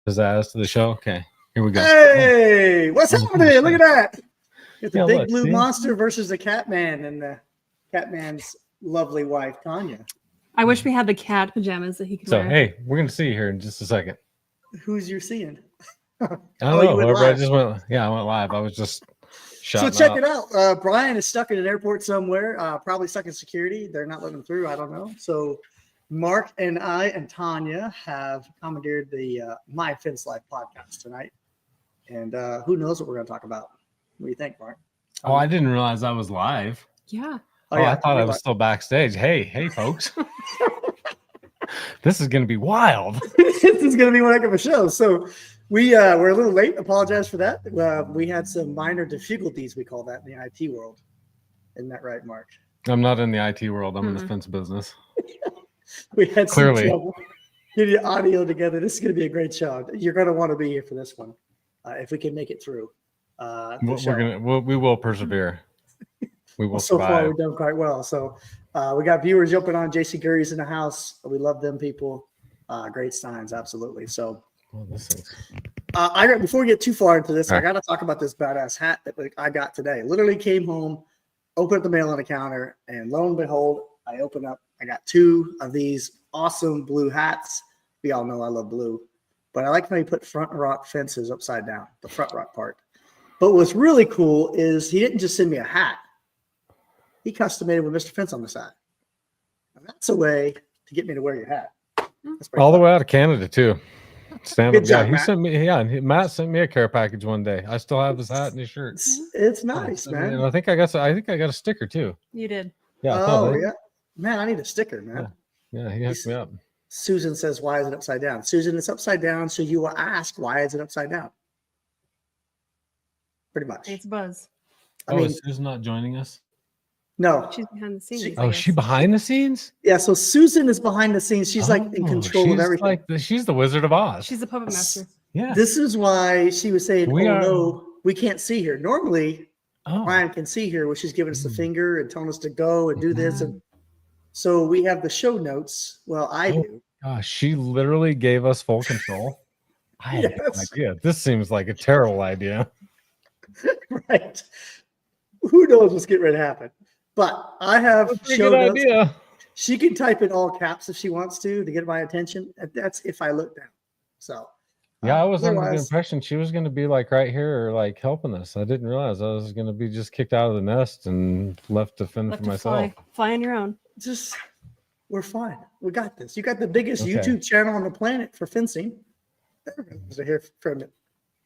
Does that add to the show? Okay, here we go. Hey, what's happening? Look at that. It's the big blue see? monster versus the Catman and the Catman's lovely wife, Tanya. I wish we had the cat pajamas that he could So, wear. hey, we're going to see you here in just a second. Who's you seeing? I don't Oh, know. you went Whoever I live. just went, I went live. I was just So shouting check out. it out. Brian is stuck in an airport somewhere, probably stuck in security. They're not letting him through. I don't know. So Mark and I and Tanya have commandeered the My Fence Life podcast tonight. And who knows what we're going to talk about. What do you think, Mark? Oh, I didn't realize I was live. Yeah. Oh, I thought I was still backstage. Hey, folks. This is going to be wild. This is going to be one heck of a show. So we're a little late. Apologize for that. We had some minor difficulties, we call that in the IT world. Isn't that right, Mark? I'm not in the IT world. I'm in the fence business. We had Clearly. some trouble getting the audio together. This is going to be a great show. You're going to want to be here for this one if we can make it through. We will persevere. We will So far, survive. we've done quite well. So we got viewers jumping on. JC Gurry's in the house. We love them people. Great signs, absolutely. So Well, this is- before we get too far into this, All I right. got to talk about this badass hat that I got today. Literally came home, opened up the mail on the counter, and lo and behold, I got two of these awesome blue hats. We all know I love blue, but I like how he put Front Rock Fences upside down, the Front Rock part. But what's really cool is he didn't just send me a hat. He custom made it with Mr. Fence on the side. And that's a way to get me to wear your hat. That's pretty all the fun. way out of Canada too. Stand Good up job, guy. He Matt. sent me. Matt sent me a care package one day. I still have his hat and his shirt. It's nice, And man. I think I got a sticker too. You did. Yeah. I Oh, thought, yeah. Man, I need a sticker, man. Yeah. He hooked me up. Susan says, why is it upside down? Susan, it's upside down. So you will ask, why is it upside down? Pretty much. It's Buzz. I mean, is Susan not joining us? no. She's behind the scenes. She- I Oh, guess. she behind the scenes? Yeah. So Susan is behind the scenes. She's like in Oh, control of she's everything. Like she's the Wizard of Oz. She's the puppet master. Yeah. This is why she was saying, We are- no, we can't see her. Normally, Oh. Ryan can see her where she's giving us the Mm. finger and telling us to go and do this. And so we have the show notes. Well, I Oh. do. Gosh, she literally gave us full control. I had no Yes. idea. This seems like a terrible idea. Right. Who knows what's getting ready to happen? But I have That's a show good notes. idea. She can type in all caps if she wants to get my attention. That's if I look down. So Yeah, I was under the otherwise- impression she was going to be like right here or like helping us. I didn't realize I was going to be just kicked out of the nest and left to fend Left for to fly. myself. Fly on your own. just we're fine. We got this. You got the biggest Okay. YouTube channel on the planet for fencing. Everyone's to hear from it.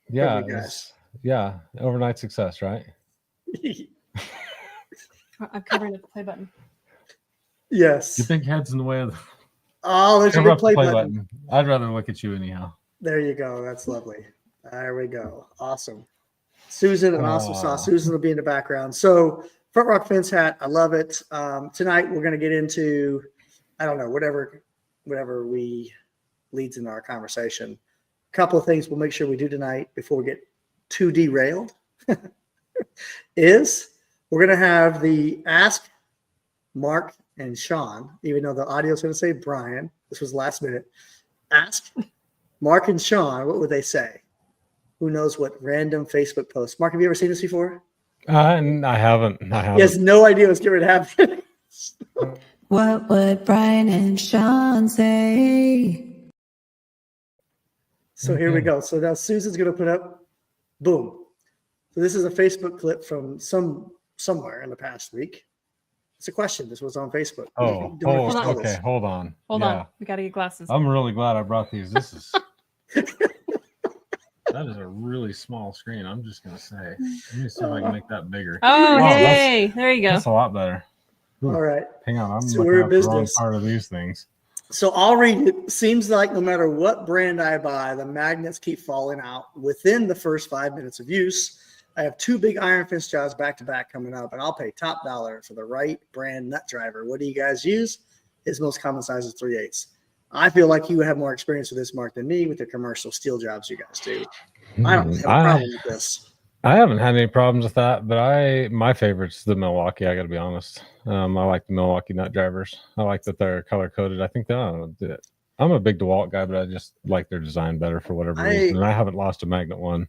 Yeah, you guys. it's- yeah, overnight success, right? I'm covering the play button. Yes. Your big head's in the way of the Oh, there's a cover good up the play button. I'd rather look at you anyhow. There you go. That's lovely. There we go. Awesome. Susan, an awesome sauce. Susan will be in the background. So Front Rock Fence hat. I love it. Tonight we're going to get into, I don't know, whatever we leads into our conversation. A couple of things we'll make sure we do tonight before we get too derailed is we're going to have the Ask Mark and Sean, even though the audio is going to say Brian. This was last minute. Ask Mark and Sean, what would they say? Who knows what random Facebook post? Mark, have you ever seen this before? I haven't. He has no idea what's going to happen. What would Brian and Sean say? So here we go. So now Susan's going to put up, boom. So this is a Facebook clip from somewhere in the past week. It's a question. This was on Facebook. Oh, Don't Hold on. understand this. okay. Hold on. Hold Yeah. on. We got to get glasses. I'm really glad I brought these. This is that is a really small screen. I'm just gonna say. Let me see if I can make that bigger. Oh, Wow, yay. There you go. That's a lot better. Ooh, All right. hang on, I'm So looking we're at in the wrong business. part of these things. So I'll read it. Seems like no matter what brand I buy, the magnets keep falling out within the first 5 minutes of use. I have 2 big iron fence jobs back to back coming up, and I'll pay top dollar for the right brand nut driver. What do you guys use? His most common size is 3/8. I feel like you have more experience with this, Mark, than me with the commercial steel jobs you guys do. I don't have a problem with this. I haven't had any problems with that, but my favorite's the Milwaukee. I got to be honest. I like the Milwaukee nut drivers. I like that they're color coded. I think I'm a big DeWalt guy, but I just like their design better for whatever reason. And I haven't lost a magnet one.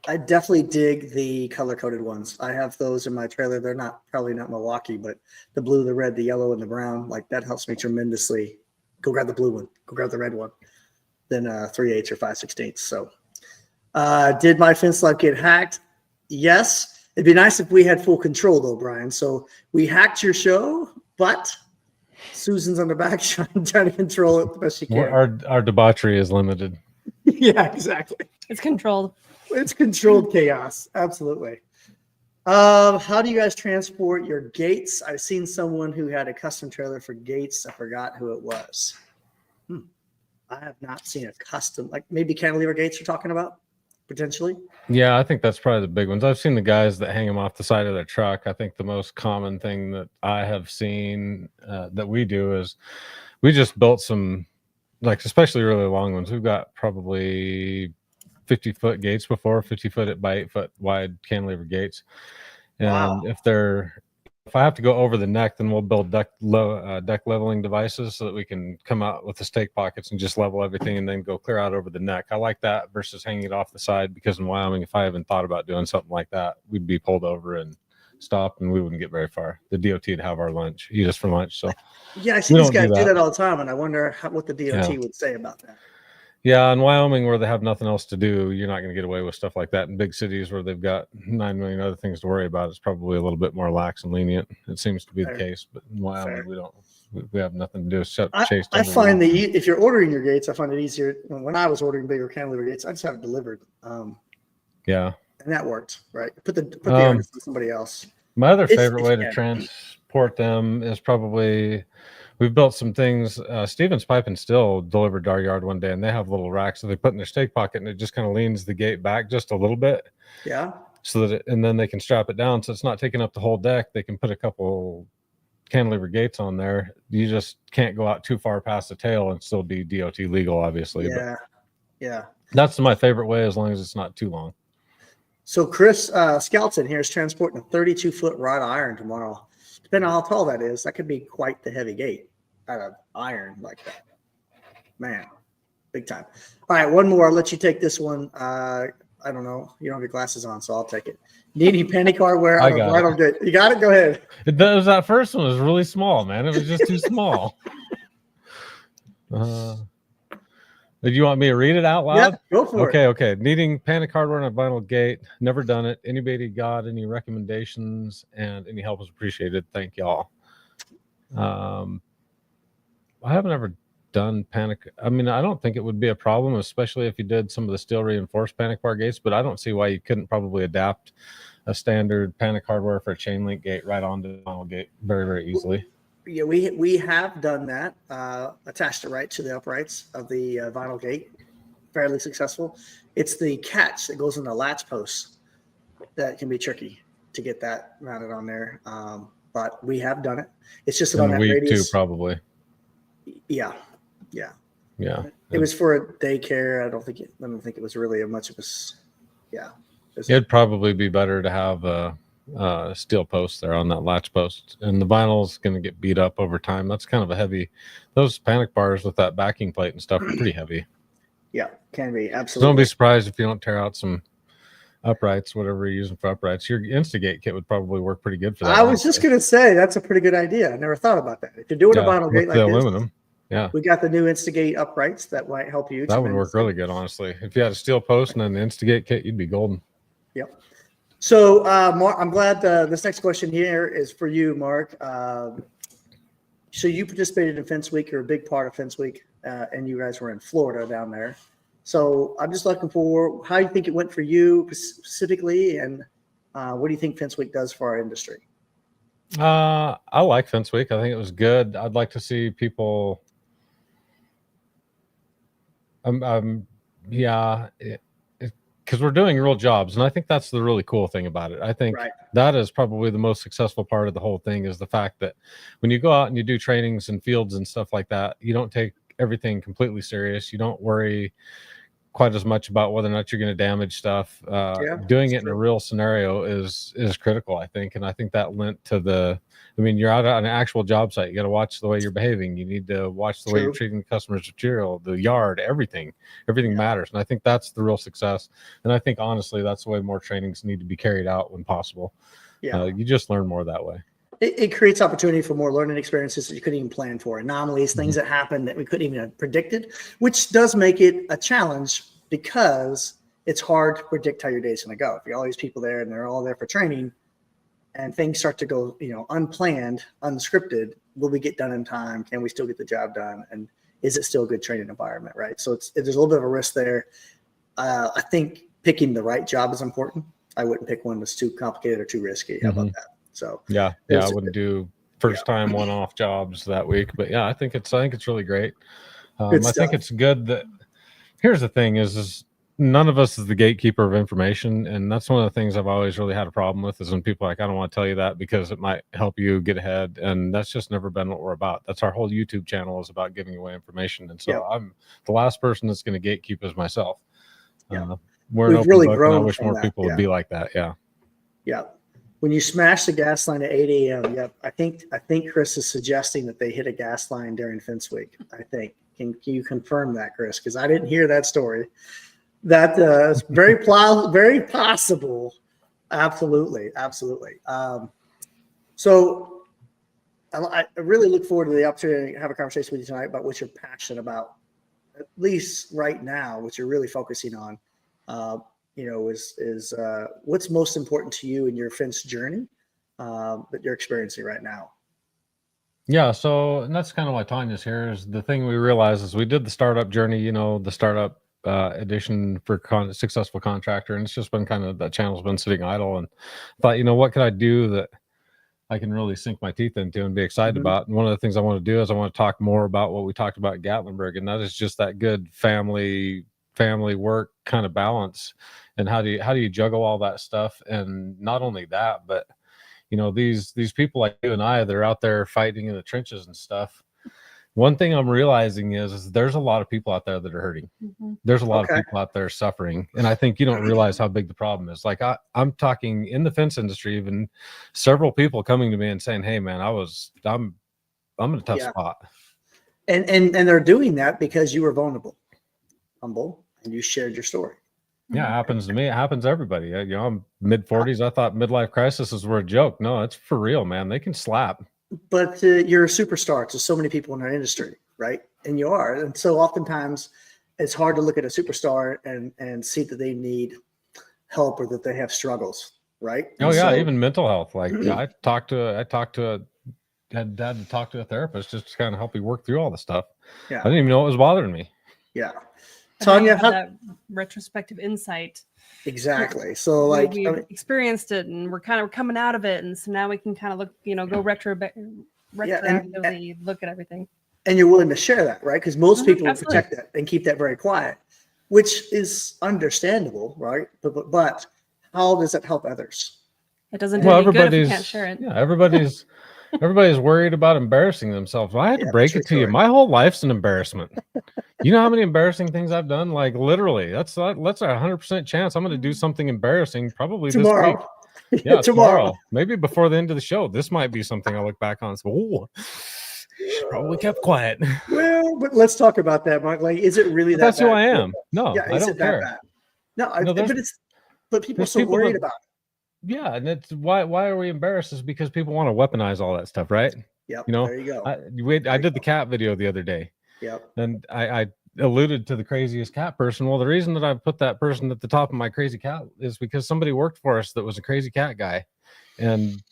I definitely dig the color coded ones. I have those in my trailer. They're probably not Milwaukee, but the blue, the red, the yellow, and the brown, like that helps me tremendously. Go grab the blue one. Go grab the red one. Then 3/8 or 5/16. So, did my fence light get hacked? Yes. It'd be nice if we had full control, though, Brian. So we hacked your show, but Susan's on the back trying to control it the best she can. Our debauchery is limited. Yeah, exactly. It's controlled. It's controlled chaos. Absolutely. How do you guys transport your gates? I've seen someone who had a custom trailer for gates. I forgot who it was. I have not seen a custom, like maybe cantilever gates you're talking about, potentially. Yeah, I think that's probably the big ones. I've seen the guys that hang them off the side of their truck. I think the most common thing that I have seen that we do is we just built some, like especially really long ones. We've got probably 50-foot gates before, 50-foot by 8-foot wide cantilever gates. And Wow. if I have to go over the neck, then we'll build deck leveling devices so that we can come out with the stake pockets and just level everything and then go clear out over the neck. I like that versus hanging it off the side, because in Wyoming, if I even thought about doing something like that, we'd be pulled over and stopped and we wouldn't get very far. The DOT would have our lunch, eat us for lunch. So Yeah, I see these guys do that all the time, and I wonder what the DOT would say about that. Yeah, in Wyoming, where they have nothing else to do, you're not going to get away with stuff like that. In big cities where they've got 9 million other things to worry about, it's probably a little bit more lax and lenient. It seems to be the case, but in Wyoming, we have nothing to do except chase. I find that if you're ordering your gates, I find it easier. When I was ordering bigger cantilever gates, I just have it delivered. Yeah, and that worked, right? Put the orders on somebody else. My other favorite way to transport them is probably, we've built some things. Stevens Pipe and Steel delivered to our yard one day, and they have little racks that they put in their stake pocket, and it just kind of leans the gate back just a little bit. Yeah. So that and then they can strap it down, so it's not taking up the whole deck. They can put a couple cantilever gates on there. You just can't go out too far past the tail and still be DOT legal, obviously. Yeah. Yeah. That's my favorite way, as long as it's not too long. So Chris Skelton here is transporting a 32-foot wrought iron tomorrow. Depending on how tall that is, that could be quite the heavy gate out of iron like that. Man, big time. All right, one more. I'll let you take this one. I don't know. You don't have your glasses on, so I'll take it. Needing panic hardware. I got it. You got it? Go ahead. That first one was really small, man. It was just too small. Did you want me to read it out loud? Yeah, go for it. Okay. Needing panic hardware on a vinyl gate. Never done it. Anybody got any recommendations? And any help is appreciated. Thank y'all. I haven't ever done panic. I mean, I don't think it would be a problem, especially if you did some of the steel reinforced panic bar gates, but I don't see why you couldn't probably adapt a standard panic hardware for a chain link gate right onto the vinyl gate very, very easily. Yeah, we have done that. Attached it right to the uprights of the vinyl gate. Fairly successful. It's the catch that goes in the latch posts that can be tricky to get that mounted on there. But we have done it. It's just about that radius. Too, probably. Yeah. It was for a daycare. I don't think it was really much of a. Yeah. It'd probably be better to have a steel post there on that latch post, and the vinyl's going to get beat up over time. That's kind of a heavy. Those panic bars with that backing plate and stuff are pretty heavy. Yeah, can be absolutely. So don't be surprised if you don't tear out some uprights, whatever you're using for uprights. Your Instigate kit would probably work pretty good for that. I was just going to say that's a pretty good idea. I never thought about that. If you're doing a vinyl gate like the this, aluminum. Yeah, we got the new Instigate uprights that might help you. That would work really good, honestly. If you had a steel post and then the Instigate kit, you'd be golden. Yep. So, Mark, I'm glad this next question here is for you, Mark. So you participated in Fence Week. You're a big part of Fence Week, and you guys were in Florida down there. So I'm just looking for how you think it went for you specifically, and what do you think Fence Week does for our industry? I like Fence Week. I think it was good. I'd like to see people. Yeah, because we're doing real jobs, and I think that's the really cool thing about it. I think Right. that is probably the most successful part of the whole thing is the fact that when you go out and you do trainings and fields and stuff like that, you don't take everything completely serious. You don't worry quite as much about whether or not you're going to damage stuff. Doing it in a real scenario is critical, I think, and I think that lent to the. I mean, you're out on an actual job site. You got to watch the way you're behaving. You need to watch the way you're treating the customer's material, the yard, everything. Everything matters, and I think that's the real success. And I think honestly, that's the way more trainings need to be carried out when possible. Yeah, you just learn more that way. It creates opportunity for more learning experiences that you couldn't even plan for, anomalies, things that happen that we couldn't even have predicted, which does make it a challenge because it's hard to predict how your day's going to go. If you got all these people there and they're all there for training and things start to go, unplanned, unscripted, will we get done in time? Can we still get the job done? And is it still a good training environment, right? So there's a little bit of a risk there. I think picking the right job is important. I wouldn't pick one that's too complicated or too risky. How about that? So yeah, I wouldn't do first time one-off jobs that week, but yeah, I think it's really great. I think it's good that here's the thing is none of us is the gatekeeper of information, and that's one of the things I've always really had a problem with is when people are like, I don't want to tell you that because it might help you get ahead, and that's just never been what we're about. That's our whole YouTube channel is about giving away information, and so I'm the last person that's going to gatekeep is myself. We're We've really grown. I wish more people would be like that. Yeah. When you smash the gas line at 8 a.m., yep. I think Chris is suggesting that they hit a gas line during Fence Week. I think. Can you confirm that, Chris? Because I didn't hear that story. That is very possible. Absolutely. So I really look forward to the opportunity to have a conversation with you tonight about what you're passionate about, at least right now, what you're really focusing on. Is what's most important to you in your fence journey that you're experiencing right now? Yeah, so and that's kind of why Tanya's here. Is the thing we realized is we did the startup journey, the startup edition for successful contractor, and it's just been kind of that channel's been sitting idle, and thought, what can I do that I can really sink my teeth into and be excited about? And one of the things I want to do is I want to talk more about what we talked about at Gatlinburg, and that is just that good family work kind of balance, and how do you juggle all that stuff? And not only that, but these people like you and I, they're out there fighting in the trenches and stuff. One thing I'm realizing is there's a lot of people out there that are hurting. There's a lot of people out there suffering, and I think you don't realize how big the problem is. Like I'm talking in the fence industry, even several people coming to me and saying, "Hey, man, I'm in a tough spot," and they're doing that because you were vulnerable, humble, and you shared your story. Yeah, it happens to me. It happens to everybody. I'm mid-40s. I thought midlife crises were a joke. No, it's for real, man. They can slap. But you're a superstar to so many people in our industry, right? And you are. And so oftentimes it's hard to look at a superstar and see that they need help or that they have struggles, right? Even mental health. Like I had to talk to a therapist just to kind of help me work through all the stuff. I didn't even know it was bothering me. Tanya, that retrospective insight. Exactly. So we've experienced it and we're kind of coming out of it. And so now we can kind of look, go retroactively look at everything. And you're willing to share that, right? Because most people will protect that and keep that very quiet, which is understandable, right? But how does that help others? It doesn't do any good if you can't share it. Yeah, everybody's worried about embarrassing themselves. Well, I had to break it to you. My whole life's an embarrassment. You know how many embarrassing things I've done? Like literally, that's a 100% chance I'm going to do something embarrassing probably tomorrow. This week. Yeah, tomorrow. Maybe before the end of the show. This might be something I look back on and say, "Oh, probably kept quiet." Well, but let's talk about that, Mark. Like, is it really that? That's bad? Who I am. No, I don't care. Bad? No, but people are so worried about it. Yeah, and it's why are we embarrassed? Is because people want to weaponize all that stuff, right? Yep. There you go. I did the cat video the other day. Yep. And I alluded to the craziest cat person. Well, the reason that I put that person at the top of my crazy cat is because somebody worked for us that was a crazy cat guy, and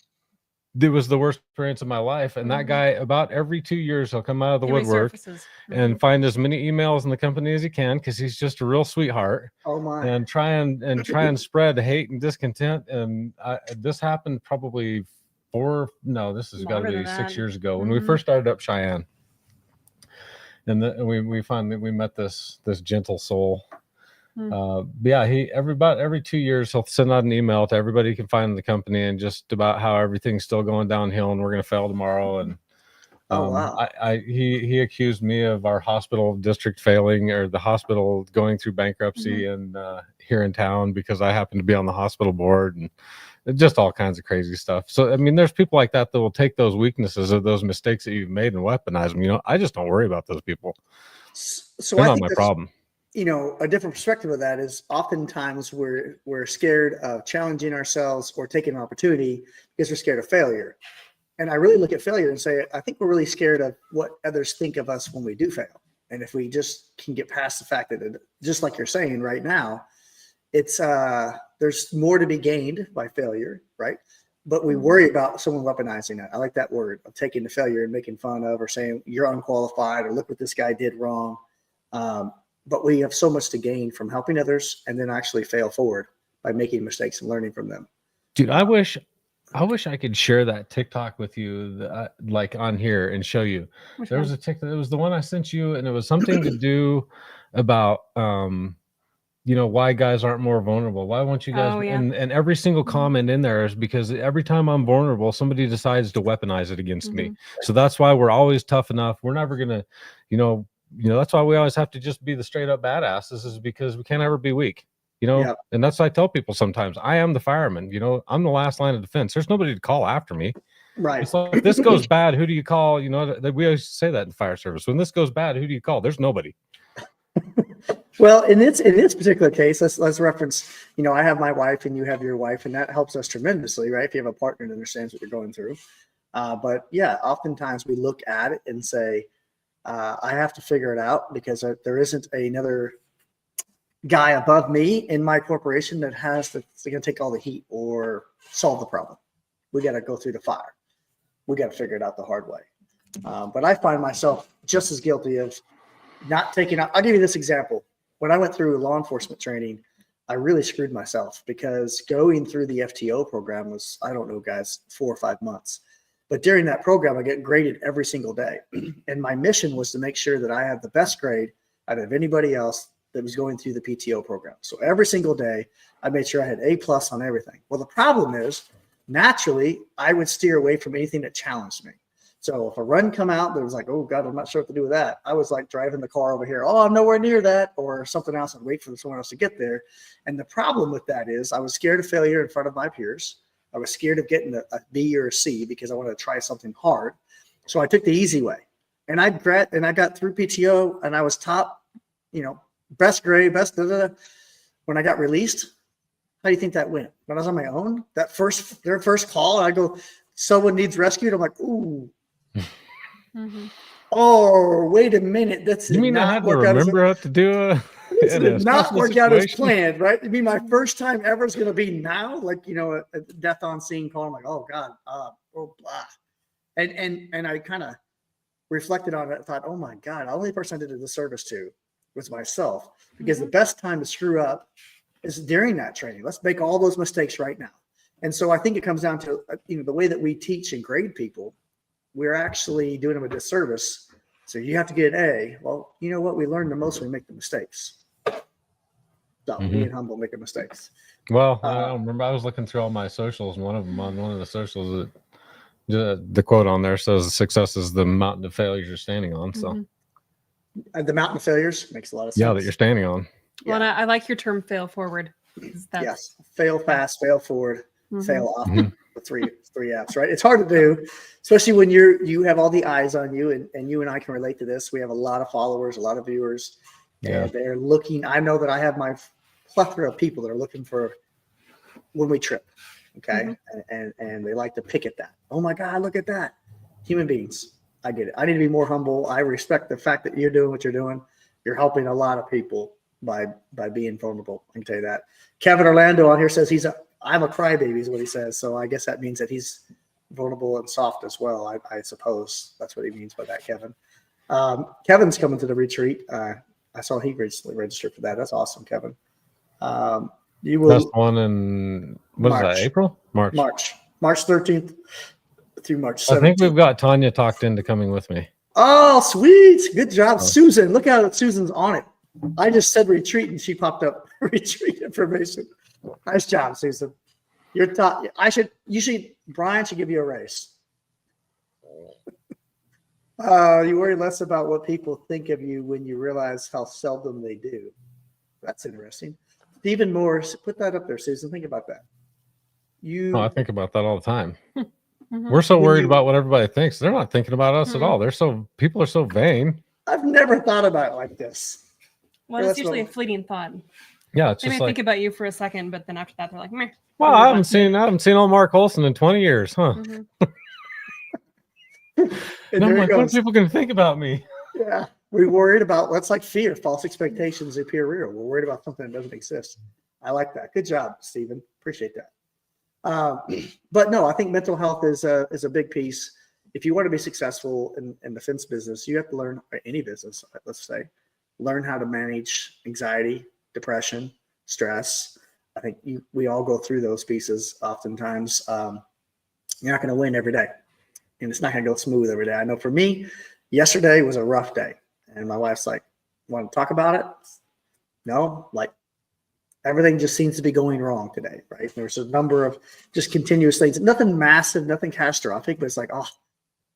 it was the worst experience of my life. And that guy, about every 2 years, he'll come out of the He woodwork resurfaces. and find as many emails in the company as he can, because he's just a real sweetheart, Oh my. and try and spread hate and discontent. And this happened probably this has got to Longer be than 6 that. years ago when we Mhm. first started up Cheyenne. And we found that we met this gentle soul. Yeah, about every 2 years he'll send out an email to everybody he can find in the company, and just about how everything's still going downhill and we're going to fail tomorrow. And Oh wow. he accused me of our hospital district failing, or the hospital going through bankruptcy, and here in town, because I happen to be on the hospital board, and just all kinds of crazy stuff. So I mean, there's people like that will take those weaknesses or those mistakes that you've made and weaponize them. I just don't worry about those people. So They're I not think my that's, problem. a different perspective of that is oftentimes we're scared of challenging ourselves or taking an opportunity because we're scared of failure. And I really look at failure and say, I think we're really scared of what others think of us when we do fail. And if we just can get past the fact that just like you're saying right now, it's there's more to be gained by failure, right? But we worry about someone weaponizing that. I like that word of taking the failure and making fun of, or saying you're unqualified, or look what this guy did wrong. But we have so much to gain from helping others and then actually fail forward by making mistakes and learning from them. Dude, I wish I could share that TikTok with you, like on here, and show you. Which There was one? a TikTok. It was the one I sent you, and it was something to do about why guys aren't more vulnerable. Why won't you guys? Oh, yeah. And every single comment in there is because every time I'm vulnerable, somebody decides to weaponize it against me. So that's why we're always tough enough. We're never gonna, that's why we always have to just be the straight up badasses, is because we can't ever be weak. Yep. And that's what I tell people sometimes. I am the fireman. I'm the last line of defense. There's nobody to call after me. Right. It's like, if this goes bad, who do you call? We always say that in the fire service. When this goes bad, who do you call? There's nobody. Well, in this particular case, let's reference, I have my wife and you have your wife, and that helps us tremendously, right? If you have a partner that understands what you're going through. But yeah, oftentimes we look at it and say, I have to figure it out, because there isn't another guy above me in my corporation that's going to take all the heat or solve the problem. We got to go through the fire. We got to figure it out the hard way. But I find myself just as guilty of not taking out. I'll give you this example. When I went through law enforcement training, I really screwed myself, because going through the FTO program was, I don't know, guys, 4 or 5 months. But during that program, I get graded every single day. And my mission was to make sure that I had the best grade out of anybody else that was going through the PTO program. So every single day, I made sure I had A+ on everything. Well, the problem is, naturally, I would steer away from anything that challenged me. So if a run come out that was like, oh God, I'm not sure what to do with that, I was like driving the car over here. Oh, I'm nowhere near that, or something else. I'd wait for someone else to get there. And the problem with that is I was scared of failure in front of my peers. I was scared of getting a B or a C because I wanted to try something hard. So I took the easy way, and I got through PTO, and I was top, best grade, best. When I got released, how do you think that went? When I was on my own, their first call, I go, someone needs rescued. I'm like, ooh. Oh, wait a minute. You mean I had to remember how to do it? This did not work out as planned, right? I mean, my first time ever is going to be now, like, a death on scene call. I'm like, oh God, blah. And I kind of reflected on it and thought, oh my God, the only person I did a disservice to was myself, because the best time to screw up is during that training. Let's make all those mistakes right now. And so I think it comes down to, the way that we teach and grade people, we're actually doing them a disservice. So you have to get an A. Well, you know what? We learn the most when we make the mistakes. So being humble, making mistakes. Well, I don't remember. I was looking through all my socials, and on one of the socials, the quote on there says, "Success is the mountain of failures you're standing on." So the mountain of failures makes a lot of sense. Yeah, that you're standing on. Well, and I like your term "fail forward." Yes, fail fast, fail forward, fail often. The three F's, right? It's hard to do, especially when you have all the eyes on you, and you and I can relate to this. We have a lot of followers, a lot of viewers, and they're looking. I know that I have my plethora of people that are looking for when we trip, okay, and they like to pick at that. Oh my God, look at that! Human beings, I get it. I need to be more humble. I respect the fact that you're doing what you're doing. You're helping a lot of people by being vulnerable. I can tell you that. Kevin Orlando on here says I'm a crybaby is what he says. So I guess that means that he's vulnerable and soft as well. I suppose that's what he means by that, Kevin. Kevin's coming to the retreat. I saw he recently registered for that. That's awesome, Kevin. You will. That's the one in what is March. that? April, March. March 13th through March 17th. I think we've got Tanya talked into coming with me. Oh, sweet. Good job, Oh. Susan. Look how Susan's on it. I just said retreat and she popped up retreat information. Nice job, Susan. You're top. Brian should give you a raise. You worry less about what people think of you when you realize how seldom they do. That's interesting. Stephen Morris, put that up there, Susan. Think about that. I think about that all the time. Mhm. We're so When worried you- about what everybody thinks. They're not thinking about us at Mhm. all. People are so vain. I've never thought about it like this. Well, That's it's usually a what- fleeting thought. Yeah, it's They may just like, think about you for a second, but then after that, they're like, meh. well, move I on. haven't seen old Mark Olson in 20 years, huh? Mhm. And And I'm there it like, what are goes. people going to think about me? Yeah. We're worried about that's like fear, false expectations appear real. We're worried about something that doesn't exist. I like that. Good job, Stephen. Appreciate that. But no, I think mental health is a big piece. If you want to be successful in the fence business, you have to learn, or any business, let's say, learn how to manage anxiety, depression, stress. I think we all go through those pieces oftentimes. You're not going to win every day, and it's not going to go smooth every day. I know for me, yesterday was a rough day, and my wife's like, "Want to talk about it?" No, like everything just seems to be going wrong today, right? There's a number of just continuous things, nothing massive, nothing catastrophic, but it's like, oh,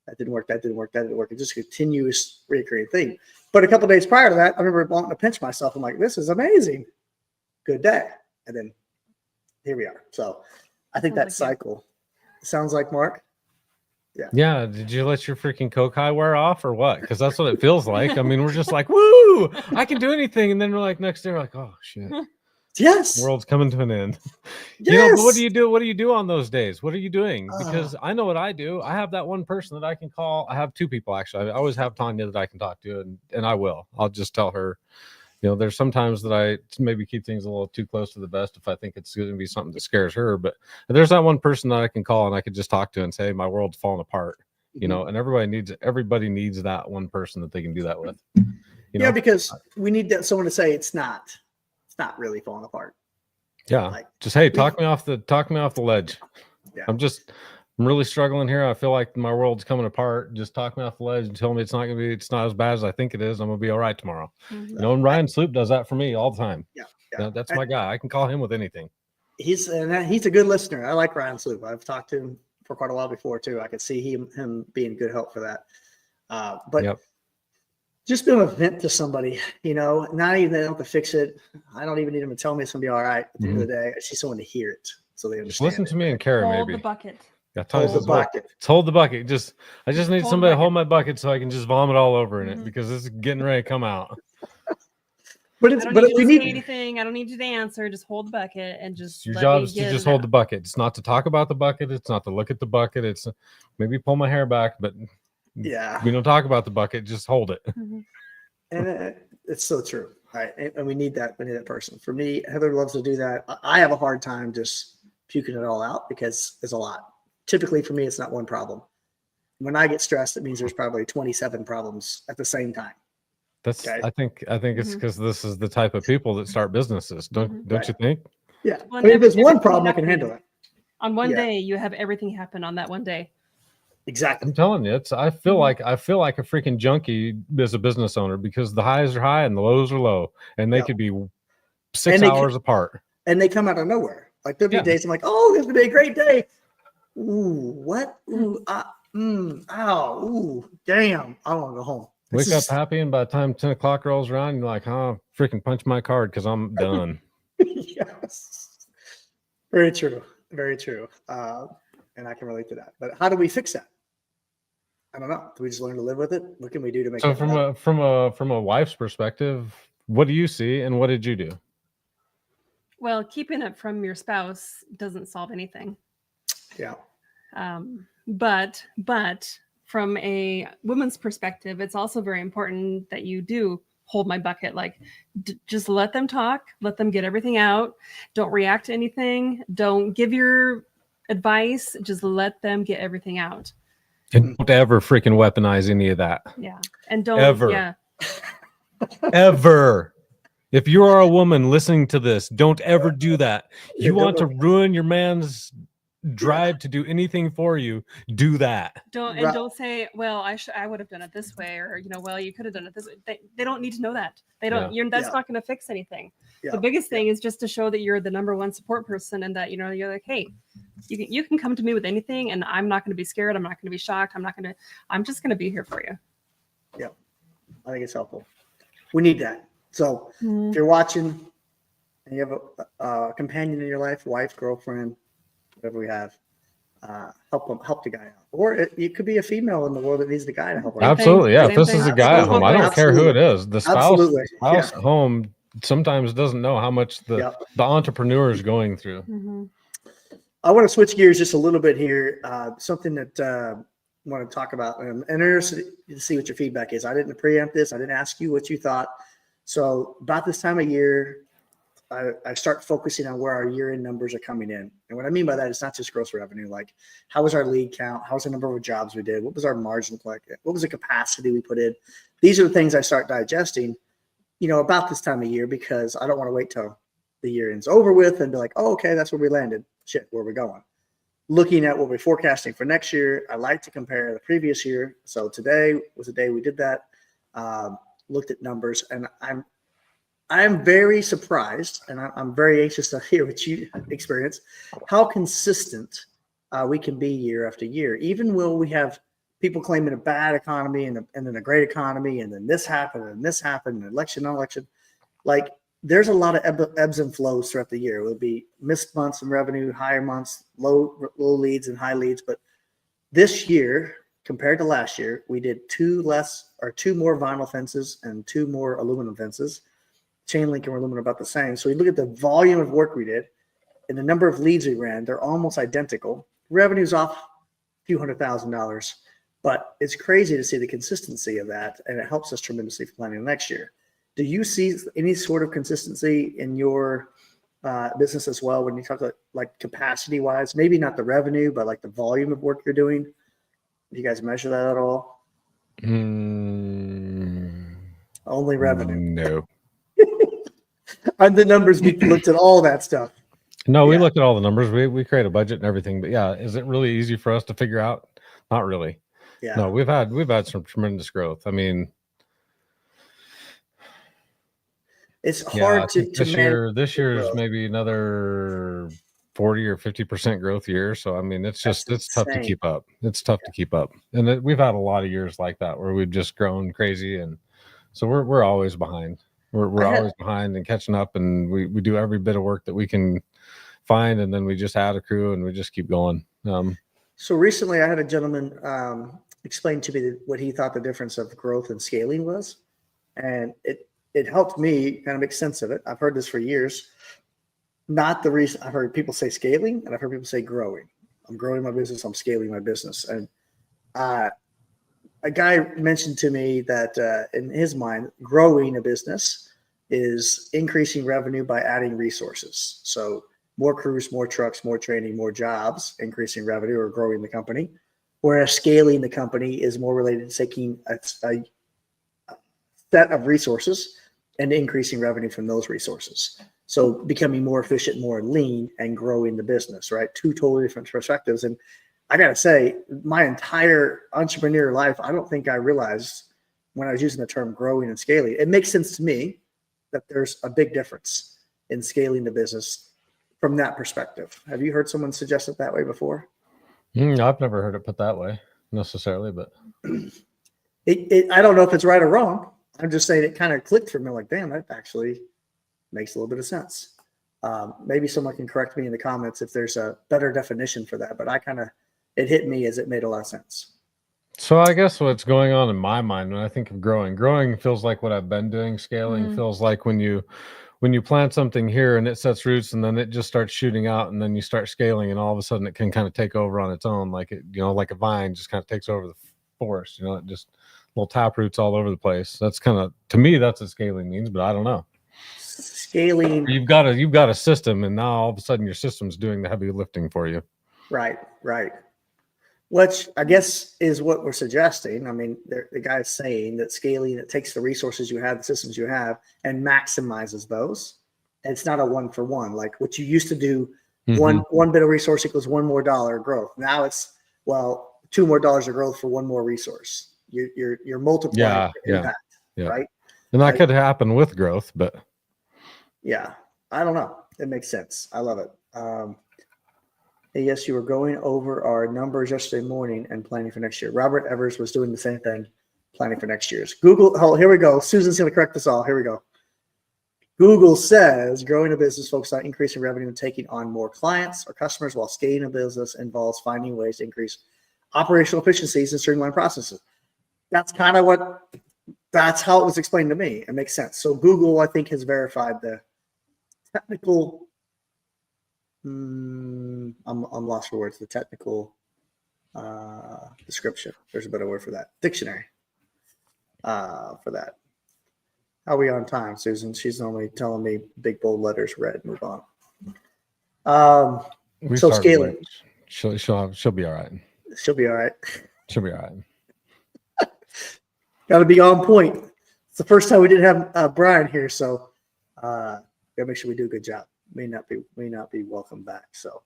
that didn't work, that didn't work, that didn't work. It's just a continuous recurring thing. But a couple of days prior to that, I remember wanting to pinch myself. I'm like, this is amazing. Good day. And then here we are. So I think that Sounds like you. cycle sounds like Mark. Yeah, did you let your freaking coke high wear off or what? Because that's what it feels like. I mean, we're just like, woo, I can do anything. And then we're like, next day, we're like, oh, shit, Yes. world's coming to an end. Yes. You know, but what do you do? What do you do on those days? What are you doing? Ah. Because I know what I do. I have that one person that I can call. I have two people, actually. I always have Tanya that I can talk to, and I will. I'll just tell her, you know, there's sometimes that I maybe keep things a little too close to the vest if I think it's going to be something that scares her. But there's that one person that I can call and I could just talk to and say, my world's falling apart, you know, and everybody needs that one person that they can do that with. You know? Yeah, because we need someone to say it's not really falling apart. Yeah. Like, Just, hey, talk me off the ledge. Yeah. I'm really struggling here. I feel like my world's coming apart. Just talk me off the ledge and tell me it's not as bad as I think it is. I'm gonna be all right tomorrow. Mhm. You know, and Ryan Sloop does that for me all the time. Yeah. You know, that's my guy. I can call him with anything. He's a good listener. I like Ryan Sloop. I've talked to him for quite a while before too. I could see him being good help for that. But Yep. just being able to vent to somebody, you know, not even they don't have to fix it. I don't even need them to tell me it's gonna be all right. At the end of the day, I just need someone to hear it so they Just understand. listen it. to me and Kara, Hold maybe. the bucket. Yeah, Tanya Hold the says, "Hold- bucket. let's hold the bucket. I just need Hold somebody to bucket. hold my bucket so I can just vomit all over in it Mhm. because it's getting ready to come out. But I it's don't but need you we to say need anything. I don't need you to answer. Just hold the bucket and just Your let job me is to get just it hold out. the bucket. It's not to talk about the bucket. It's not to look at the bucket. It's maybe pull my hair back, but yeah. we don't talk about the bucket. Just hold it. Mhm. And it's so true. Right. And we need that person. For me, Heather loves to do that. I have a hard time just puking it all out because it's a lot. Typically for me, it's not one problem. When I get stressed, it means there's probably 27 problems at the same time. That's Okay. I think it's Mhm. because this is the type of people that start businesses. Don't Right. you think? Yeah. Well, I mean, if there's one everything problem, I can happening. handle it. On one Yeah. day, you have everything happen on that one day. Exactly. I'm telling you, I feel Mhm. like a freaking junkie as a business owner because the highs are high and the lows are low, and they Yeah. could be 6 And they hours apart. And they come out of nowhere. Like there'll be Yeah. days I'm like, oh, this will be a great day. Ooh, what? Ooh, ow, ooh, damn. I want to go home. Wake This up is- happy, and by the time 10 o'clock rolls around, you're like, oh, freaking punch my card because I'm done. Yes. Very true. Very true. And I can relate to that. But how do we fix that? I don't know. Do we just learn to live with it? What can we do to make So it better? from a wife's perspective, what do you see and what did you do? Well, keeping it from your spouse doesn't solve anything. Yeah. But from a woman's perspective, it's also very important that you do hold my bucket. Like, just let them talk, let them get everything out. Don't react to anything. Don't give your advice. Just let them get everything out. And don't ever freaking weaponize any of that. Yeah. And don't, Ever. yeah. Ever. If you are a woman listening to this, don't ever do that. Yeah, You want to don't- ruin your man's drive to do anything for you, do that. And don't say, well, I would have done it this way, or, well, you could have done it this way. They don't need to know that. They don't, that's Yeah. not going to fix anything. Yeah. The biggest thing is just to show that you're the number one support person, and that, you're like, hey, you can come to me with anything, and I'm not going to be scared. I'm not going to be shocked. I'm just going to be here for you. Yeah. I think it's helpful. We need that. So Mhm. if you're watching and you have a companion in your life, wife, girlfriend, whatever we have, help the guy out. Or it could be a female in the world that needs the guy to help her. Same out. Absolutely. Yeah. If Same this thing. is a guy at home, I don't care who it is. The Absolutely. spouse Yeah. at home sometimes doesn't know how much the entrepreneur is going through. Mhm. I want to switch gears just a little bit here. Something that I want to talk about. I'm interested to see what your feedback is. I didn't preempt this. I didn't ask you what you thought. So about this time of year, I start focusing on where our year-end numbers are coming in. And what I mean by that is not just gross revenue. Like, how was our lead count? How was the number of jobs we did? What was our margin like? What was the capacity we put in? These are the things I start digesting, about this time of year, because I don't want to wait till the year end's over with and be like, oh, okay, that's where we landed. Shit, where are we going? Looking at what we're forecasting for next year, I like to compare the previous year. So today was the day we did that. Looked at numbers, and I'm very surprised, and I'm very anxious to hear what you experience, how consistent we can be year after year, even when we have people claiming a bad economy and then a great economy, and then this happened and this happened, and election, non-election. Like, there's a lot of ebbs and flows throughout the year. It would be missed months in revenue, higher months, low leads and high leads. But this year, compared to last year, we did two more vinyl fences and 2 more aluminum fences. Chain link and aluminum about the same. So you look at the volume of work we did and the number of leads we ran, they're almost identical. Revenue's off a few $100,000, but it's crazy to see the consistency of that, and it helps us tremendously for planning next year. Do you see any sort of consistency in your business as well when you talk about, like, capacity wise? Maybe not the revenue, but like the volume of work you're doing. Do you guys measure that at all? Only revenue. No. And the numbers, we looked at all that stuff. No, we Yeah. look at all the numbers. We create a budget and everything. But yeah, is it really easy for us to figure out? Not really. Yeah. No, we've had some tremendous growth. I mean, It's yeah, hard I to think this manage year is growth. maybe another 40 or 50% growth year. So I mean, it's That's tough to insane. keep up. It's tough to keep up. And we've had a lot of years like that where we've just grown crazy, and so we're always behind. We're always behind and catching up, and we do every bit of work that we can find, and then we just add a crew and we just keep going. So recently I had a gentleman explain to me what he thought the difference of growth and scaling was. And it helped me kind of make sense of it. I've heard this for years. Not the reason. I've heard people say scaling, and I've heard people say growing. I'm growing my business. I'm scaling my business. And a guy mentioned to me that in his mind, growing a business is increasing revenue by adding resources. So more crews, more trucks, more training, more jobs, increasing revenue or growing the company. Whereas scaling the company is more related to taking a set of resources and increasing revenue from those resources. So becoming more efficient, more lean, and growing the business, right? 2 totally different perspectives. And I got to say, my entire entrepreneur life, I don't think I realized when I was using the term growing and scaling. It makes sense to me that there's a big difference in scaling the business from that perspective. Have you heard someone suggest it that way before? I've never heard it put that way necessarily, but I don't know if it's right or wrong. I'm just saying it kind of clicked for me, like, damn, that actually makes a little bit of sense. Maybe someone can correct me in the comments if there's a better definition for that, but it hit me as it made a lot of sense. so I guess what's going on in my mind when I think of growing feels like what I've been doing. Scaling feels like when you plant something here and it sets roots, and then it just starts shooting out, and then you start scaling, and all of a sudden it can kind of take over on its own, like like a vine just kind of takes over the forest. It just little tap roots all over the place. That's kind of, to me, that's what scaling means, but I don't know. Scaling, You've got a system, and now all of a sudden your system's doing the heavy lifting for you. right. Which I guess is what we're suggesting. I mean, the guy's saying that scaling, it takes the resources you have, the systems you have, and maximizes those. And it's not a 1-for-1, like what you used to do. Mhm. One bit of resource equals $1 more of growth. Now it's, well, $2 more of growth for one more resource. You're multiplying the impact, yeah. right? And that Like- could happen with growth, but Yeah, I don't know. It makes sense. I love it. Yes, you were going over our numbers yesterday morning and planning for next year. Robert Evers was doing the same thing, planning for next year's. Google, oh, here we go. Susan's going to correct us all. Here we go. Google says growing a business focused on increasing revenue and taking on more clients or customers, while scaling a business involves finding ways to increase operational efficiencies and streamline processes. That's kind of that's how it was explained to me. It makes sense. So Google, I think, has verified the technical. I'm lost for words. The technical description. There's a better word for that. Dictionary. For that. How are we on time, Susan? She's normally telling me big bold letters, red. Move on. we So started scaling. late. She'll be all right. She'll be all right. She'll be all right. Got to be on point. It's the first time we didn't have Brian here, so gotta make sure we do a good job. May not be welcome back. So,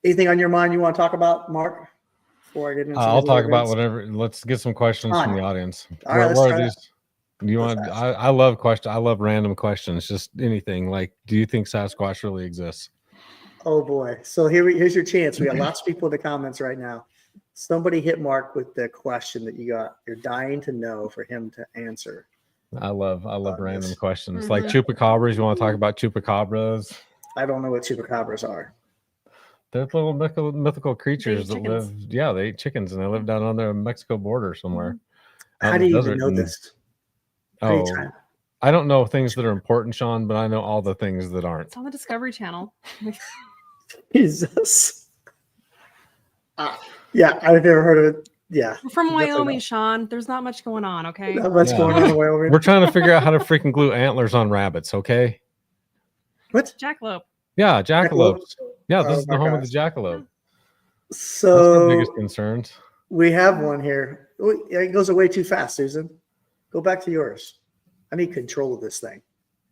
anything on your mind you want to talk about, Mark? Before I get into I'll some talk other about events? whatever. Let's get some questions from the audience. All right, let's What try are these? Do you Let's want? ask. I love questions. I love random questions. Just anything. Like, do you think Sasquatch really exists? Oh boy! So here's your chance. We got lots of people in the comments right now. Somebody hit Mark with the question that you're dying to know for him to answer. I love random this. questions. Like chupacabras. You want to talk about chupacabras? I don't know what chupacabras are. They're little mythical creatures that chickens. live. Yeah, they eat chickens, and they live down on the Mexico border somewhere. out How in do the you desert even know and- this? How do you Oh, try- I don't know things that are important, Sean, but I know all the things that aren't. It's on the Discovery Channel. Jesus. Yeah, I've never heard of it. Yeah. We're from Definitely Wyoming, not. Sean. There's not much going on, okay? Not much Yeah. going on in Wyoming. We're trying to figure out how to freaking glue antlers on rabbits. Okay. What? Jackalope. Yeah, jackalopes. Yeah, this Oh is the my home gosh. of the jackalope. That's So the biggest concerns. we have one here. Oh, it goes away too fast, Susan. Go back to yours. I need control of this thing.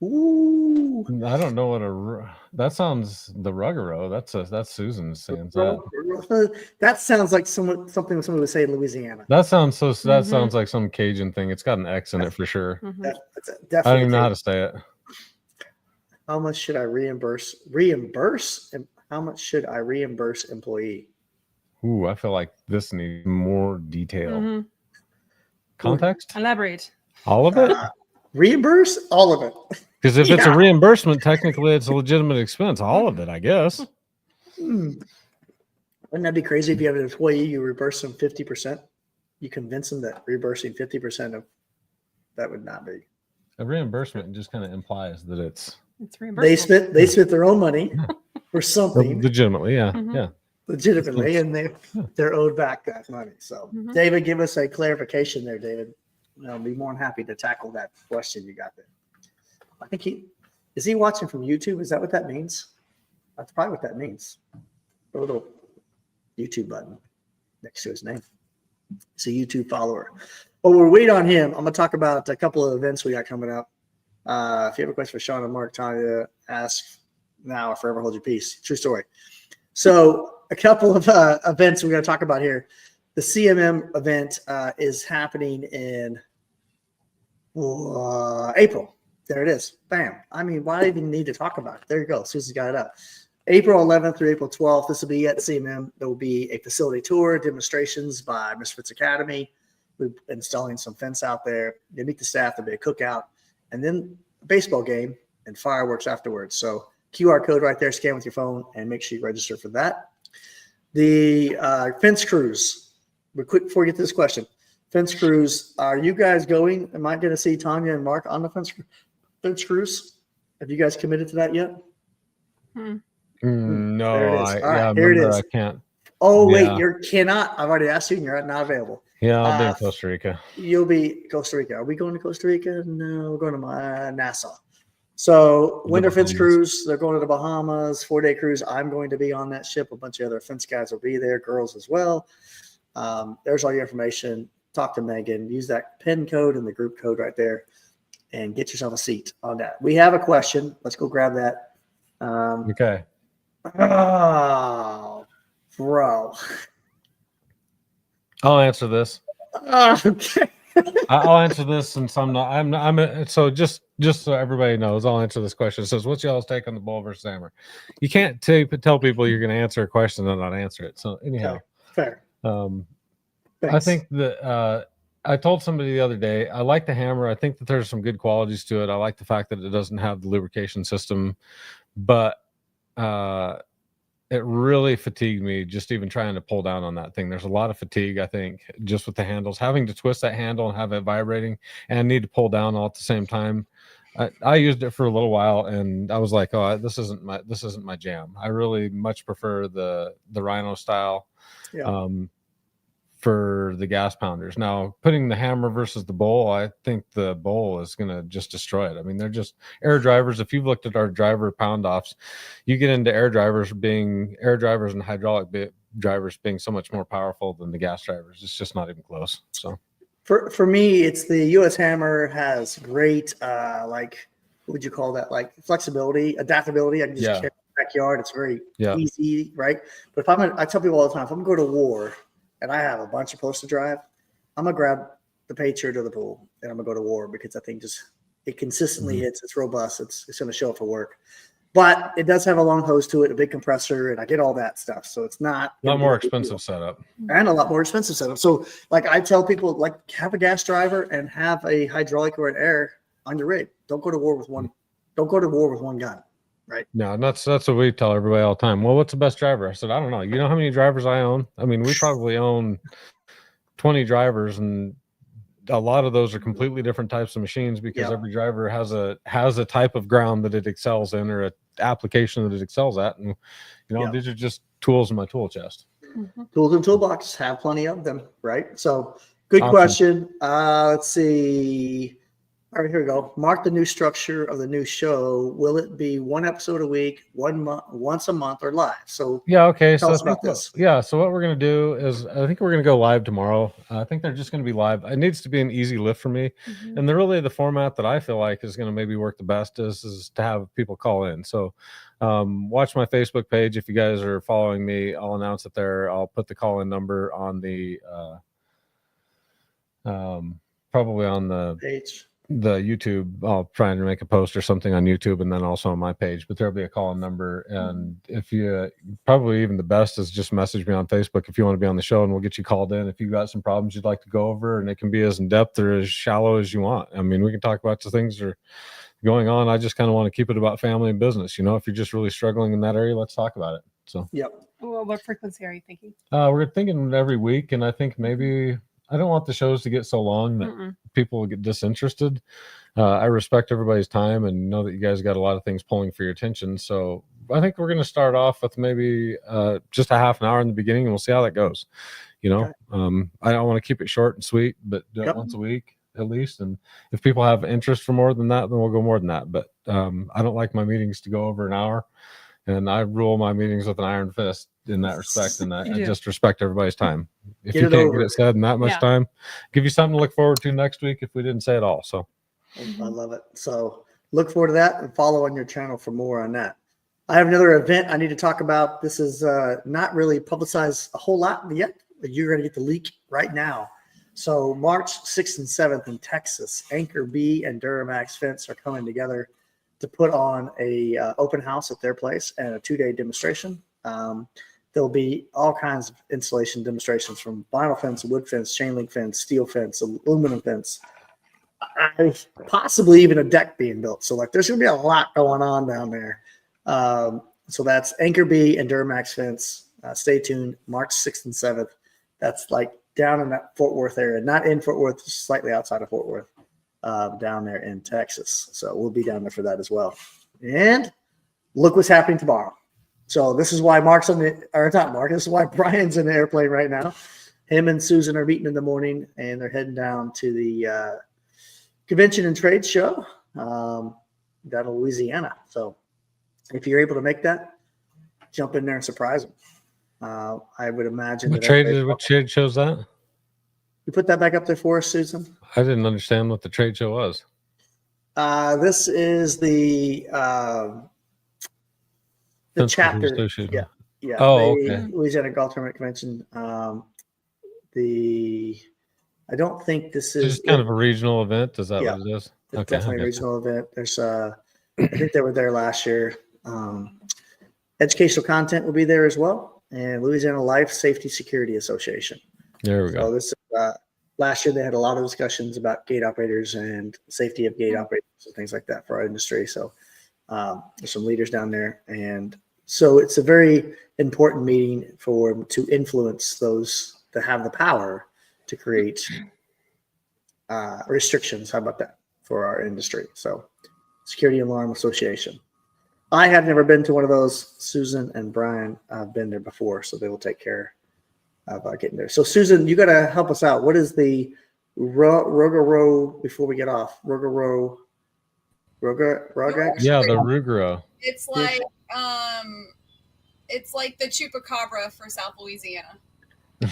Ooh. I don't know what that sounds. The Ruggero. That's Susan saying that. That sounds like something somebody would say in Louisiana. That sounds so. That Mhm. sounds like some Cajun thing. It's got an X in it for sure. Mhm. That's I don't definitely. even know how to say it. How much should I reimburse? And how much should I reimburse employee? Ooh, I feel like this needs more detail. Mhm. Context? Elaborate. All of it? Reimburse all of it. Because if it's a Yeah. reimbursement, technically it's a legitimate expense. All of it, I guess. Hmm. Wouldn't that be crazy if you have an employee, you reimburse them 50%? You convince them that reimbursing 50% of that would not be. A reimbursement just kind of implies that it's It's reimbursable. They spent their own money for something legitimately. Yeah, Mhm. yeah. legitimately, and they're owed back that money. So, Mhm. David, give us a clarification there, David. I'll be more than happy to tackle that question you got there. I think is he watching from YouTube? Is that what that means? That's probably what that means. A little YouTube button next to his name. He's a YouTube follower. Well, we're waiting on him. I'm going to talk about a couple of events we got coming up. If you have a question for Sean and Mark, Tanya, ask now or forever hold your peace. True story. So a couple of events we're going to talk about here. The CMM event is happening in April. There it is. Bam. I mean, why even need to talk about it? There you go. Susan's got it up. April 11th through April 12th. This will be at CMM. There will be a facility tour, demonstrations by Misfits Academy. We're installing some fence out there. You meet the staff. There'll be a cookout, and then a baseball game and fireworks afterwards. So QR code right there. Scan with your phone and make sure you register for that. The fence cruise. We're quick before we get to this question. Fence cruise. Are you guys going? Am I going to see Tanya and Mark on the fence cruise? Have you guys committed to that yet? No, There it is. All right, yeah, here it remember, is. I can't. Oh, wait, Yeah. you cannot. I've already asked you and you're not available. Yeah, I'll be in Uh, Costa Rica. You'll be Costa Rica. Are we going to Costa Rica? No, we're going to Nassau. So The winter fence Bahamas. cruise. They're going to the Bahamas, 4-day cruise. I'm going to be on that ship. A bunch of other fence guys will be there, girls as well. There's all your information. Talk to Megan. Use that PIN code and the group code right there, and get yourself a seat on that. We have a question. Let's go grab that. Okay. Oh, bro. I'll answer this. Okay. I'll answer this since so just so everybody knows, I'll answer this question. It says, what's y'all's take on the bull versus hammer? You can't tell people you're going to answer a question and not answer it. So anyhow, Fair. I Thanks. think that I told somebody the other day, I like the hammer. I think that there's some good qualities to it. I like the fact that it doesn't have the lubrication system, but it really fatigued me just even trying to pull down on that thing. There's a lot of fatigue, I think, just with the handles, having to twist that handle and have it vibrating and need to pull down all at the same time. I used it for a little while and I was like, oh, this isn't my jam. I really much prefer the Rhino style. Yeah. For the gas pounders. Now, putting the hammer versus the bowl, I think the bowl is going to just destroy it. I mean, they're just air drivers. If you've looked at our driver pound offs, you get into air drivers and hydraulic drivers being so much more powerful than the gas drivers. It's just not even close. So For me, it's the US Hammer has great, what would you call that? Like flexibility, adaptability. I can just carry it in the backyard. It's very easy, right? But I tell people all the time, if I'm going to go to war and I have a bunch of posts to drive, I'm going to grab the Patriot or the Pool and I'm going to go to war because I think it consistently hits. It's robust. It's going to show up for work. But it does have a long hose to it, a big compressor, and I get all that stuff. So it's not a lot more expensive setup. And a lot more expensive setup. So like I tell people, like have a gas driver and have a hydraulic or an air on your rig. Don't go to war with one. Don't go to war with one gun. Right. No, that's what we tell everybody all the time. Well, what's the best driver? I said, I don't know. You know how many drivers I own? I mean, we probably own 20 drivers, and a lot of those are completely different types of machines because every driver has a type of ground that it excels in or an application that it excels at. And these are just tools in my tool chest. Tools and toolbox, have plenty of them, right? So good question. Let's see. All right, here we go. Mark the new structure of the new show. Will it be one episode a week, once a month, or live? So okay. Tell us about this. So what we're gonna do is I think we're gonna go live tomorrow. I think they're just gonna be live. It needs to be an easy lift for me, and the format that I feel like is gonna maybe work the best is to have people call in. So watch my Facebook page if you guys are following me. I'll announce it there. I'll put the call in number on the probably on the page. The YouTube. I'll try and make a post or something on YouTube and then also on my page, but there'll be a call-in number. And if you probably even the best is just message me on Facebook if you want to be on the show and we'll get you called in. If you got some problems you'd like to go over, and it can be as in depth or as shallow as you want. I mean, we can talk about the things that are going on. I just kind of want to keep it about family and business. If you're just really struggling in that area, let's talk about it. So Well, what frequency are you thinking? we're thinking every week, and I think maybe I don't want the shows to get so long that people get disinterested. I respect everybody's time and know that you guys got a lot of things pulling for your attention. So I think we're going to start off with maybe just a half an hour in the beginning, and we'll see how that goes. I don't want to keep it short and sweet, but do it once a week at least. And if people have interest for more than that, then we'll go more than that. But I don't like my meetings to go over an hour, and I rule my meetings with an iron fist in that respect. And I just respect everybody's time. If you can't get it said in that much time, give you something to look forward to next week if we didn't say it all. So I love it. So look forward to that and follow on your channel for more on that. I have another event I need to talk about. This is not really publicized a whole lot yet, but you're going to get the leak right now. So March 6th and 7th in Texas, Anchor B and Duramax Fence are coming together to put on a open house at their place and a 2-day demonstration. There'll be all kinds of installation demonstrations from vinyl fence, wood fence, chain link fence, steel fence, aluminum fence, possibly even a deck being built. So there's going to be a lot going on down there. So that's Anchor B and Duramax Fence. Stay tuned. March 6th and 7th. That's down in that Fort Worth area, not in Fort Worth, just slightly outside of Fort Worth, down there in Texas. So we'll be down there for that as well. And look what's happening tomorrow. So this is why this is why Brian's in the airplane right now. him and Susan are meeting in the morning, and they're heading down to the convention and trade show down in Louisiana. So if you're able to make that, jump in there and surprise them. I would imagine What that trade shows that? you put that back up there for us, Susan. I didn't understand what the trade show was. This is the Principal chapter. Association. Yeah, yeah. Oh, the okay. Louisiana Golf Tournament Convention. I don't think this It's is just kind of a regional event. Is that Yeah. what it is? It's Okay, definitely a I got you. regional event. There's I think they were there last year. Educational content will be there as well, and Louisiana Life Safety Security Association. There we So go. this last year they had a lot of discussions about gate operators and safety of gate operators and things like that for our industry. So there's some leaders down there, and so it's a very important meeting to influence those that have the power to create restrictions. How about that for our industry? So Security Alarm Association. I have never been to one of those. Susan and Brian have been there before, so they will take care of getting there. So Susan, you got to help us out. What is the Rogaro before we get off? Rogaro, Yeah, the Rugaro. It's like the chupacabra for South Louisiana.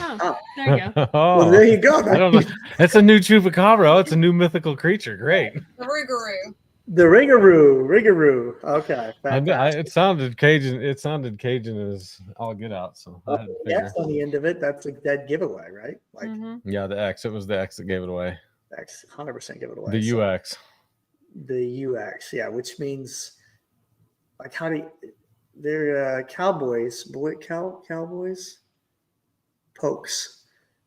Oh, there you go. Well, there you go. I don't know. It's a new chupacabra. Oh, it's a new mythical creature. Great. The Rougarou. The Rigaroo. Okay. fantastic. It sounded Cajun. It sounded Cajun as all get out. So I had to figure. X on the end of it. That's a dead giveaway, right? Like Mhm. Yeah, the X. It was the X that gave it away. X, 100% give it away. The So UX. the UX, yeah, which means like they're cowboys, cowboys, pokes.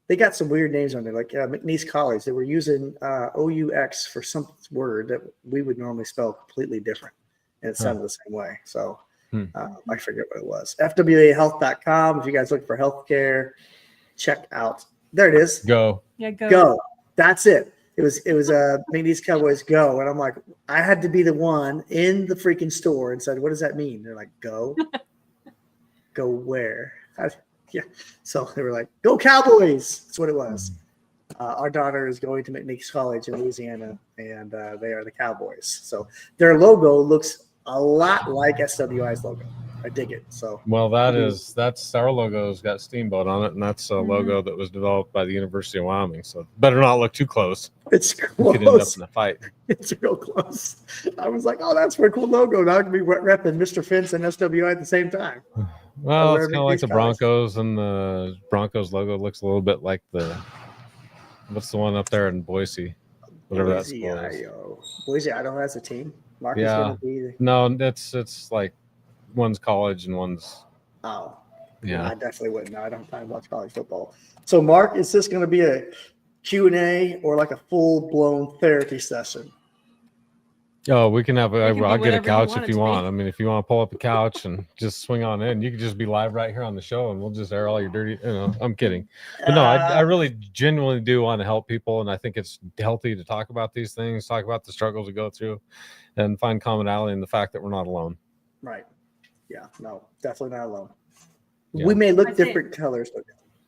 They got some weird names on there, like McNeese College. They were using OUX for some word that we would normally spell completely different, and it sounded the same way. So I forget what it was. FWAhealth.com. If you guys look for healthcare, check out. There it is. Go. Yeah, go. Go. That's it. It was McNeese Cowboys go, and I'm like, I had to be the one in the freaking store and said, "What does that mean?" They're like, "Go, go where?" Yeah. So they were like, "Go Cowboys!" That's what it was. Our daughter is going to McNeese College in Louisiana, and they are the Cowboys. So their logo looks a lot like SWI's logo. I dig it. So Well, that's our logo's got Steamboat on it, and that's a logo that was developed by the University of Wyoming. So better not look too close. it's We could end up close. in a fight. It's real close. I was like, "Oh, that's for a cool logo." Now I can be repping Mr. Fence and SWI at the same time. Well, where it's kind of like the McNeese College. Broncos, and the Broncos logo looks a little bit like what's the one up there in Boise, whatever that school is. Boise, Idaho has a team. Mark is Yeah. going to be. No, it's like one's college and one's Oh, yeah. I definitely wouldn't. No, I don't time watch college football. So, Mark, is this going to be a Q&A or like a full-blown therapy session? Oh, we can have. It can be I'll get a whatever you couch want if it you to be. want. I mean, if you want to pull up a couch and just swing on in, you can just be live right here on the show, and we'll just air all your dirty. I'm kidding, but no, I really genuinely do want to help people, and I think it's healthy to talk about these things, talk about the struggles we go through, and find commonality in the fact that we're not alone. Right. Yeah, no, definitely not alone. Yeah. We may look I'd say- different colors, but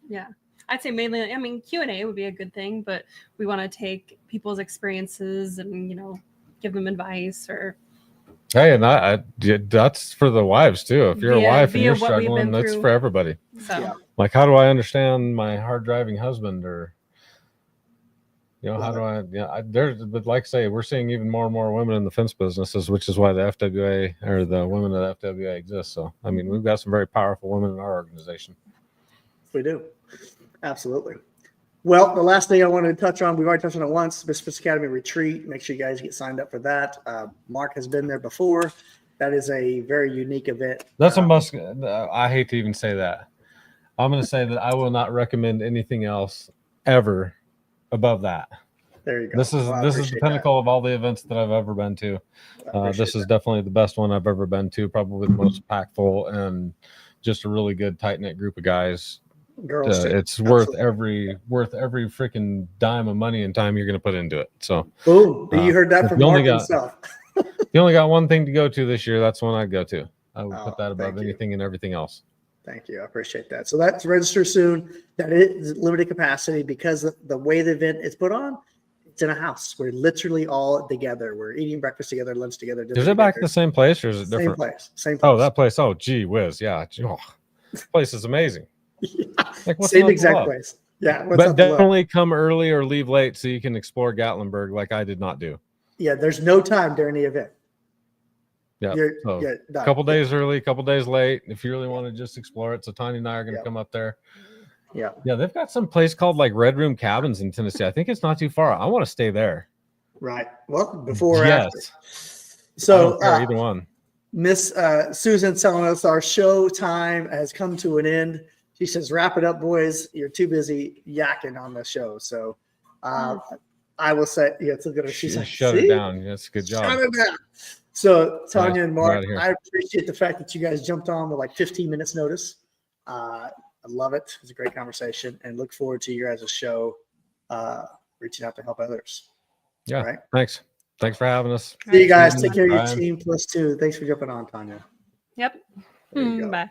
Yeah. I'd say mainly, I mean, Q&A would be a good thing, but we want to take people's experiences and, give them advice or Hey, and that's for the wives too. If you're a wife and via you're what we've struggling, been that's through. for everybody. so. Yeah. Like, how do I understand my hard driving husband, or how do I? Yeah, but like I say, we're seeing even more and more women in the fence businesses, which is why the FWA or the women of the FWA exists. So, I mean, we've got some very powerful women in our organization. we do. Absolutely. Well, the last thing I wanted to touch on, we've already touched on it once, Mistress Academy Retreat. Make sure you guys get signed up for that. Mark has been there before. That is a very unique event. That's a must. I hate to even say that. I'm going to say that I will not recommend anything else ever above that. There you go. This is Well, I the appreciate pinnacle of all the events that I've ever been to. that. I This appreciate is definitely the best one I've ever been to. Probably the most impactful and just a really good tight knit group of guys. that. Girls, too. It's worth Absolutely. every freaking dime of money and time you're going to put into it. So Boom. You heard that if from you only Mark got- himself. you only got one thing to go to this year. That's one I'd go to. I would Oh, put that above thank you. anything and everything else. Thank you. I appreciate that. So that's register soon. That is limited capacity because the way the event is put on, it's in a house. We're literally all together. We're eating breakfast together, lunch together. dinner Is it back at together. the same place or is it Same different? place? Same place. Oh, that place. Oh, gee whiz. Yeah. Oh, this place is amazing. Like, what's same not to exact love? place. Yeah. What's But up to love? definitely come early or leave late so you can explore Gatlinburg like I did not do. Yeah. There's no time during the event. Yeah. You're, So, you're done. a couple days early, a couple days late. If you really want to just explore it. So Tanya and I are going to Yeah. come up there. Yeah. Yeah. They've got some place called like Red Room Cabins in Tennessee. I think it's not too far. I want to stay there. Right. Well, before or Yes. after. I So don't care either one. Miss Susan telling us our show time has come to an end. She says, wrap it up, boys. You're too busy yakking on the show. So I will say, yeah, it's a good. She's like, Shut "See? it down. That's a good job. Shut it down." So Tanya and we're Mark, outta here. I appreciate the fact that you guys jumped on with like 15 minutes notice. I love it. It's a great conversation and look forward to your guys' show reaching out to help others. Yeah. All right. Thanks. Thanks for having us. See you guys. Take care of your Brian. team +2. Thanks for jumping on, Tanya. Yep. There you go. Bye.